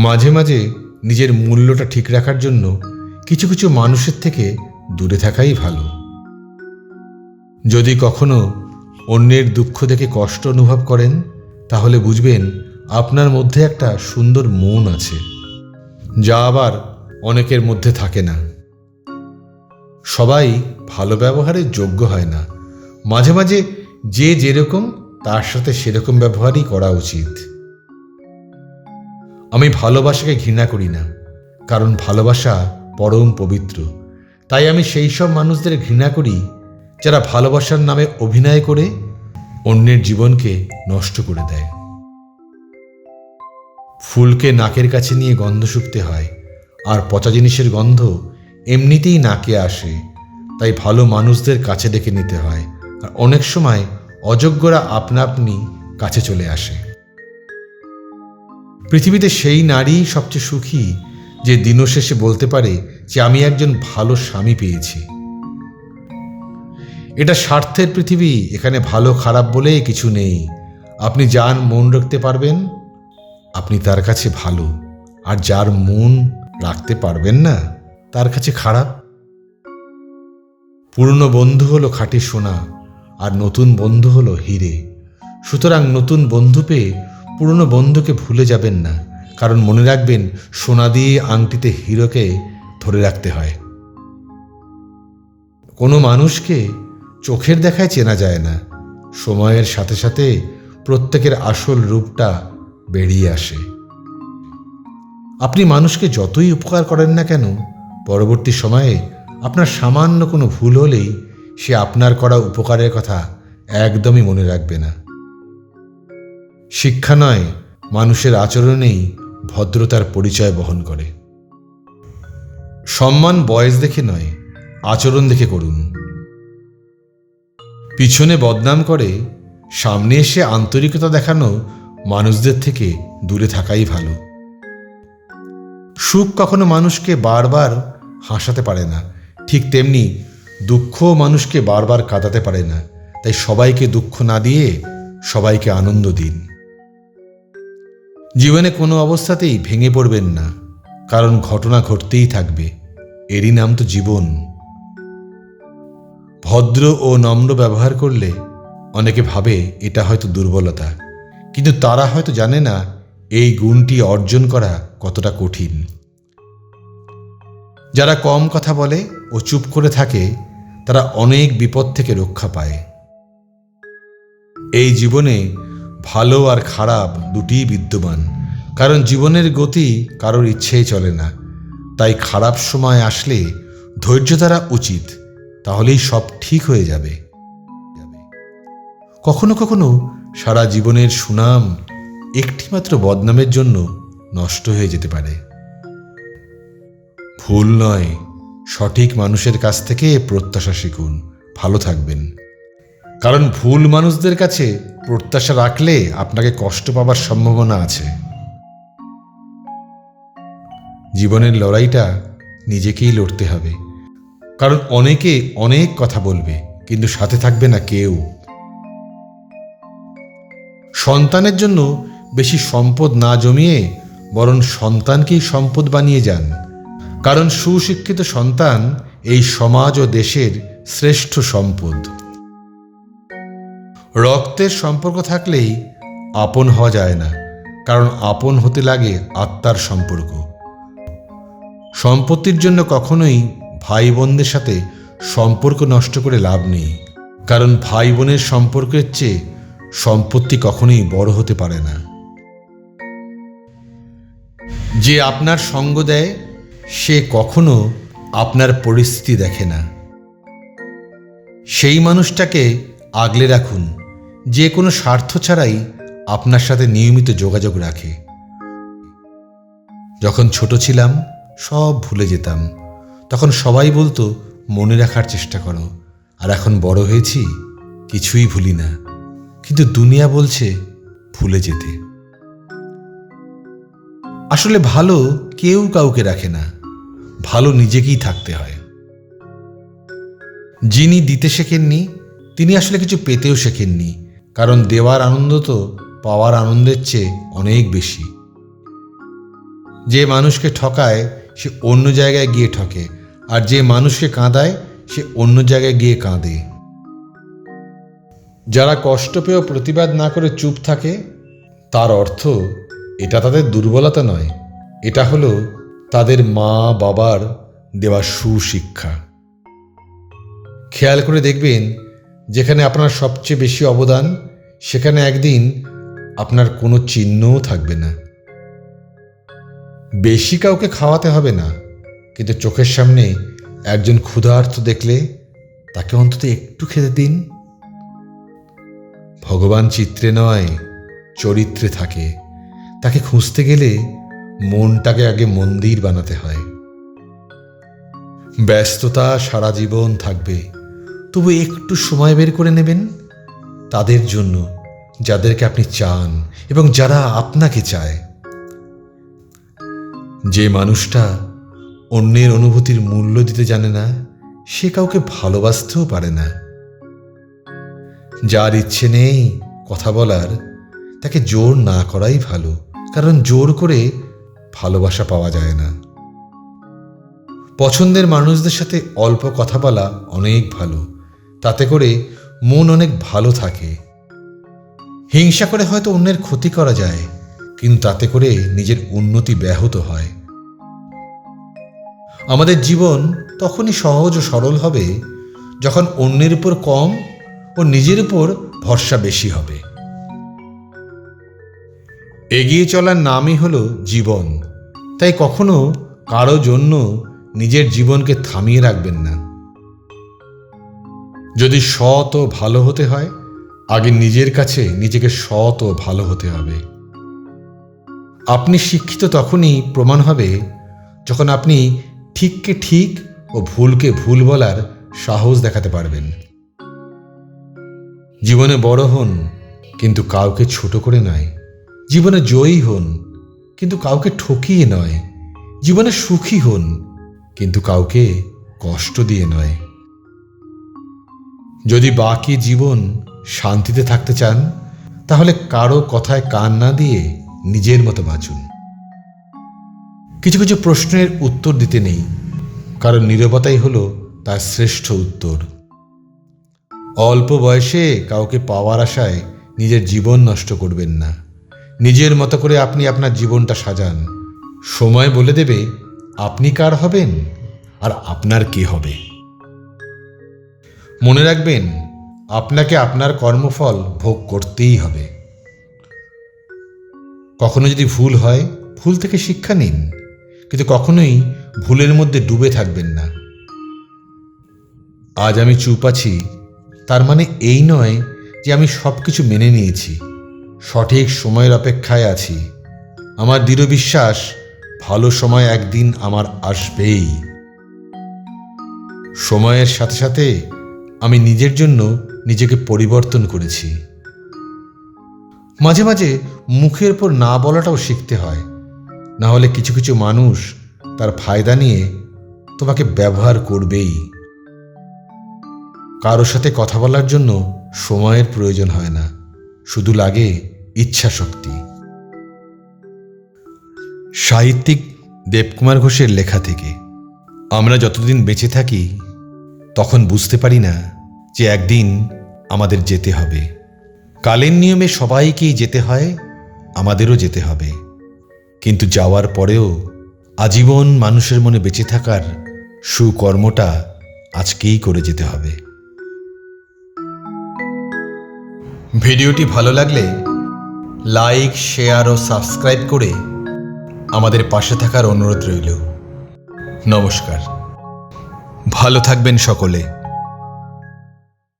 মাঝে মাঝে নিজের মূল্যটা ঠিক রাখার জন্য কিছু কিছু মানুষের থেকে দূরে থাকাই ভালো। যদি কখনো অন্যের দুঃখ দেখে কষ্ট অনুভব করেন, তাহলে বুঝবেন আপনার মধ্যে একটা সুন্দর মন আছে, যা আবার অনেকের মধ্যে থাকে না। সবাই ভালো ব্যবহারের যোগ্য হয় না। মাঝে মাঝে যে যেরকম তার সাথে সেরকম ব্যবহারই করা উচিত। আমি ভালোবাসাকে ঘৃণা করি না, কারণ ভালোবাসা পরম পবিত্র। তাই আমি সেই সব মানুষদের ঘৃণা করি যারা ভালোবাসার নামে অভিনয় করে অন্যের জীবনকে নষ্ট করে দেয়। ফুলকে নাকের কাছে নিয়ে গন্ধ শুঁকতে হয়, আর পচা জিনিসের গন্ধ এমনিতেই নাকে আসে। তাই ভালো মানুষদের কাছে ডেকে নিতে হয়, আর অনেক সময় অযোগ্যরা আপনা আপনি কাছে চলে আসে। পৃথিবীতে সেই নারী সবচেয়ে সুখী যে দিনশেষে বলতে পারে যে আমি একজন ভালো স্বামী পেয়েছি। এটা স্বার্থের পৃথিবী, এখানে ভালো খারাপ বলে কিছু নেই। আপনি যার মন রাখতে পারবেন আপনি তার কাছে ভালো, আর যার মন রাখতে পারবেন না তার কাছে খারাপ। পুরনো বন্ধু হলো খাঁটি সোনা, আর নতুন বন্ধু হলো হিরে। সুতরাং নতুন বন্ধু পেয়ে পুরনো বন্ধুকে ভুলে যাবেন না, কারণ মনে রাখবেন সোনা দিয়ে আংটিতে হিরোকে ধরে রাখতে হয়। কোনো মানুষকে চোখের দেখায় চেনা যায় না, সময়ের সাথে সাথে প্রত্যেকের আসল রূপটা বেরিয়ে আসে। আপনি মানুষকে যতই উপকার করেন না কেন, পরবর্তী সময়ে আপনার সামান্য কোনো ভুল হলেই সে আপনার করা উপকারের কথা একদমই মনে রাখবে না। শিক্ষা নয়, মানুষের আচরণেই ভদ্রতার পরিচয় বহন করে। সম্মান বয়স দেখে নয়, আচরণ দেখে করুন। পিছনে বদনাম করে সামনে এসে আন্তরিকতা দেখানো মানুষদের থেকে দূরে থাকাই ভালো। সুখ কখনো মানুষকে বারবার হাসাতে পারে না, ঠিক তেমনি দুঃখ মানুষকে বারবার কাঁদাতে পারে না। তাই সবাইকে দুঃখ না দিয়ে সবাইকে আনন্দ দিন। জীবনে কোনো অবস্থাতেই ভেঙে পড়বেন না, কারণ ঘটনা ঘটতেই থাকবে, এরই নাম তো জীবন। ভদ্র ও নম্র ব্যবহার করলে অনেকে ভাবে এটা হয়তো দুর্বলতা, কিন্তু তারা হয়তো জানে না এই গুণটি অর্জন করা কতটা কঠিন। যারা কম কথা বলে ও চুপ করে থাকে তারা অনেক বিপদ থেকে রক্ষা পায়। এই জীবনে ভালো আর খারাপ দুটিই বিদ্যমান, কারণ জীবনের গতি কারোর ইচ্ছেই চলে না। তাই খারাপ সময় আসলে ধৈর্য ধরা উচিত, তাহলেই সব ঠিক হয়ে যাবে। কখনো কখনো সারা জীবনের সুনাম একটিমাত্র বদনামের জন্য নষ্ট হয়ে যেতে পারে। ভুল নয়, সঠিক মানুষের কাছ থেকে প্রত্যাশা শিখুন। ভালো থাকবেন, কারণ ভুল মানুষদের কাছে প্রত্যাশা রাখলে আপনাকে কষ্ট পাবার সম্ভাবনা আছে। জীবনের লড়াইটা নিজেকেই লড়তে হবে, কারণ অনেকে অনেক কথা বলবে কিন্তু সাথে থাকবে না কেউ। সন্তানের জন্য বেশি সম্পদ না জমিয়ে বরং সন্তানকেই সম্পদ বানিয়ে যান, কারণ সুশিক্ষিত সন্তান এই সমাজ ও দেশের শ্রেষ্ঠ সম্পদ। রক্তের সম্পর্ক থাকলেই আপন হওয়া যায় না, কারণ আপন হতে লাগে আত্মার সম্পর্ক। সম্পত্তির জন্য কখনোই ভাই বোনদের সাথে সম্পর্ক নষ্ট করে লাভ নেই, কারণ ভাই বোনের সম্পর্কের চেয়ে সম্পত্তি কখনোই বড় হতে পারে না। যে আপনার সঙ্গ দেয় সে কখনো আপনার পরিস্থিতি দেখে না। সেই মানুষটাকে আগলে রাখুন যে কোনো স্বার্থ ছাড়াই আপনার সাথে নিয়মিত যোগাযোগ রাখে। যখন ছোট ছিলাম সব ভুলে যেতাম, তখন সবাই বলতো মনে রাখার চেষ্টা করো, আর এখন বড় হয়েছি কিছুই ভুলি না, কিন্তু দুনিয়া বলছে ভুলে যেতে। আসলে ভালো কেউ কাউকে রাখে না, ভালো নিজেকেই থাকতে হয়। যিনি দিতে শেখেননি তিনি আসলে কিছু পেতেও শেখেননি, কারণ দেওয়ার আনন্দ তো পাওয়ার আনন্দের চেয়ে অনেক বেশি। যে মানুষকে ঠকায় সে অন্য জায়গায় গিয়ে ঠকে, আর যে মানুষকে কাঁদায় সে অন্য জায়গায় গিয়ে কাঁদে। যারা কষ্ট পেয়েও প্রতিবাদ না করে চুপ থাকে, তার অর্থ এটা তাদের দুর্বলতা নয়, এটা হলো তাদের মা বাবার দেওয়া সুশিক্ষা। খেয়াল করে দেখবেন, যেখানে আপনার সবচেয়ে বেশি অবদান, সেখানে একদিন আপনার কোনো চিহ্নও থাকবে না। বেশি কাউকে খাওয়াতে হবে না, কিন্তু চোখের সামনে একজন ক্ষুধার্ত দেখলে তাকে অন্তত একটু খেতে দিন। ভগবান চিত্রে নয়, চরিত্রে থাকে। তাকে খুঁজতে গেলে মনটাকে আগে মন্দির বানাতে হয়। ব্যস্ততা সারা জীবন থাকবে, তবু একটু সময় বের করে নেবেন তাদের জন্য যাদেরকে আপনি চান এবং যারা আপনাকে চায়। যে মানুষটা অন্যের অনুভূতির মূল্য দিতে জানে না, সে কাউকে ভালোবাসতেও পারে না। যার ইচ্ছে নেই কথা বলার, তাকে জোর না করাই ভালো, কারণ জোর করে ভালোবাসা পাওয়া যায় না। পছন্দের মানুষদের সাথে অল্প কথা বলা অনেক ভালো, তাতে করে মন অনেক ভালো থাকে। হিংসা করে হয়তো অন্যের ক্ষতি করা যায়, কিন্তু তাতে করে নিজের উন্নতি ব্যাহত হয়। আমাদের জীবন তখনই সহজ ও সরল হবে যখন অন্যের উপর কম ও নিজের উপর ভরসা বেশি হবে। এগিয়ে চলার নামই হলো জীবন, তাই কখনো কারো জন্য নিজের জীবনকে থামিয়ে রাখবেন না। যদি সৎ ও ভালো হতে হয়, আগে নিজের কাছে নিজেকে সৎ ও ভালো হতে হবে। আপনি শিক্ষিত তখনই প্রমাণ হবে যখন আপনি ঠিককে ঠিক ও ভুলকে ভুল বলার সাহস দেখাতে পারবেন। জীবনে বড় হন, কিন্তু কাউকে ছোট করে নয়। জীবনে জয়ী হন, কিন্তু কাউকে ঠকিয়ে নয়। জীবনে সুখী হন, কিন্তু কাউকে কষ্ট দিয়ে নয়। যদি বাকি জীবন শান্তিতে থাকতে চান, তাহলে কারো কথায় কান না দিয়ে নিজের মতো বাঁচুন। কিছু কিছু প্রশ্নের উত্তর দিতে নেই, কারণ নীরবতাই হলো তার শ্রেষ্ঠ উত্তর। অল্প বয়সে কাউকে পাওয়ার আশায় নিজের জীবন নষ্ট করবেন না। নিজের মতো করে আপনি আপনার জীবনটা সাজান। সময় বলে দেবে আপনি কার হবেন আর আপনার কে হবে। মনে রাখবেন, আপনাকে আপনার কর্মফল ভোগ করতেই হবে। কখনো যদি ভুল হয়, ভুল থেকে শিক্ষা নিন, কিন্তু কখনোই ভুলের মধ্যে ডুবে থাকবেন না। আজ আমি চুপ আছি, তার মানে এই নয় যে আমি সবকিছু মেনে নিয়েছি। সঠিক সময়ের অপেক্ষায় আছি। আমার দৃঢ় বিশ্বাস, ভালো সময় একদিন আমার আসবেই। সময়ের সাথে সাথে আমি নিজের জন্য নিজেকে পরিবর্তন করেছি। মাঝে মাঝে মুখের উপর না বলাটাও শিখতে হয়, না হলে কিছু কিছু মানুষ তার ফায়দা নিয়ে তোমাকে ব্যবহার করবেই। কারোর সাথে কথা বলার জন্য সময়ের প্রয়োজন হয় না, শুধু লাগে ইচ্ছা শক্তি। সাহিত্যিক দেবকুমার ঘোষের লেখা থেকে। আমরা যতদিন বেঁচে থাকি, তখন বুঝতে পারি না যে একদিন আমাদের যেতে হবে। কালের নিয়মে সবাইকেই যেতে হয়, আমাদেরও যেতে হবে। কিন্তু যাওয়ার পরেও আজীবন মানুষের মনে বেঁচে থাকার সুকর্মটা আজকেই করে যেতে হবে। ভিডিওটি ভালো লাগলে লাইক, শেয়ার ও সাবস্ক্রাইব করে আমাদের পাশে থাকার অনুরোধ রইল। নমস্কার। ভালো থাকবেন সকলে।